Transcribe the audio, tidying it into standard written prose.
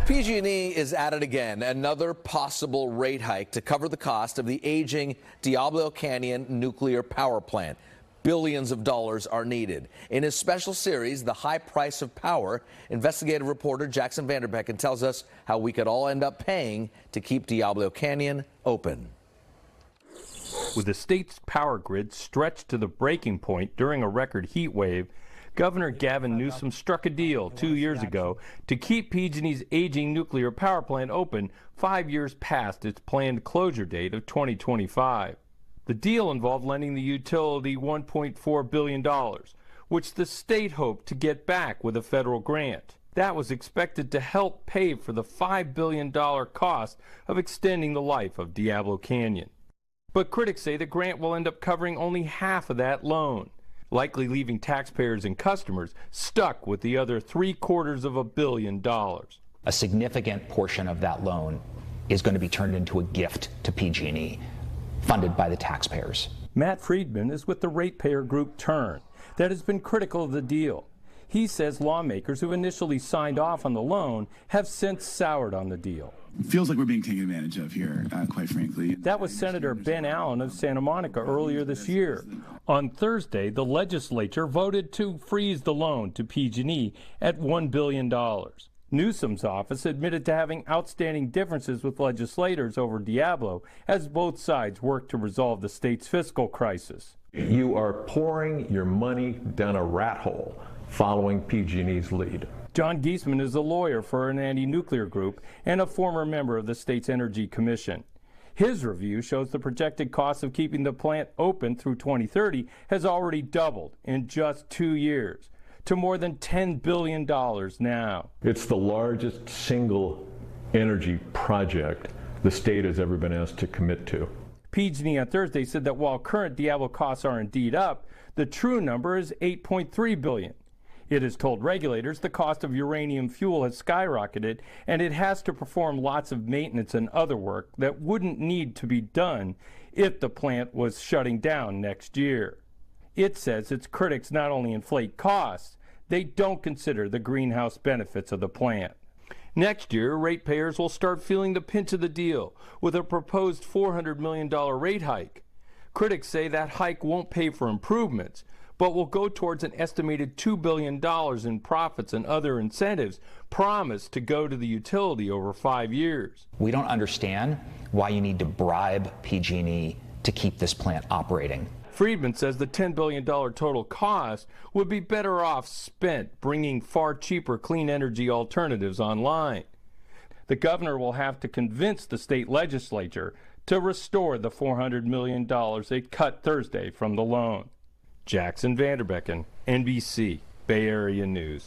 PG&E is at it again. Another possible rate hike to cover the cost of the aging Diablo Canyon nuclear power plant. Billions of dollars are needed. In his special series, The High Price of Power, investigative reporter Jackson Vanderbecken tells us how we could all end up paying to keep Diablo Canyon open. With the state's power grid stretched to the breaking point during a record heat wave, Governor Gavin Newsom struck a deal 2 years ago to keep PG&E's aging nuclear power plant open 5 years past its planned closure date of 2025. The deal involved lending the utility $1.4 billion, which the state hoped to get back with a federal grant. That was expected to help pay for the $5 billion cost of extending the life of Diablo Canyon. But critics say the grant will end up covering only half of that loan, likely leaving taxpayers and customers stuck with the other $750 million. A significant portion of that loan is going to be turned into a gift to PG&E, funded by the taxpayers. Matt Freedman is with the ratepayer group Turn that has been critical of the deal. He says lawmakers who initially signed off on the loan have since soured on the deal. It feels like we're being taken advantage of here, quite frankly. That was Senator Ben Allen of Santa Monica earlier this year. On Thursday, the legislature voted to freeze the loan to PG&E at $1 billion. Newsom's office admitted to having outstanding differences with legislators over Diablo as both sides work to resolve the state's fiscal crisis. You are pouring your money down a rat hole following PG&E's lead. John Giesman is a lawyer for an anti-nuclear group and a former member of the state's Energy Commission. His review shows the projected cost of keeping the plant open through 2030 has already doubled in just 2 years to more than $10 billion now. It's the largest single energy project the state has ever been asked to commit to. PG&E on Thursday said that while current Diablo costs are indeed up, the true number is $8.3 billion. It has told regulators the cost of uranium fuel has skyrocketed, and it has to perform lots of maintenance and other work that wouldn't need to be done if the plant was shutting down next year. It says its critics not only inflate costs, they don't consider the greenhouse benefits of the plant. Next year, ratepayers will start feeling the pinch of the deal with a proposed $400 million rate hike. Critics say that hike won't pay for improvements, but will go towards an estimated $2 billion in profits and other incentives promised to go to the utility over 5 years. We don't understand why you need to bribe PG&E to keep this plant operating. Freedman says the $10 billion total cost would be better off spent bringing far cheaper clean energy alternatives online. The governor will have to convince the state legislature to restore the $400 million they cut Thursday from the loan. Jackson Vanderbecken, NBC, Bay Area News.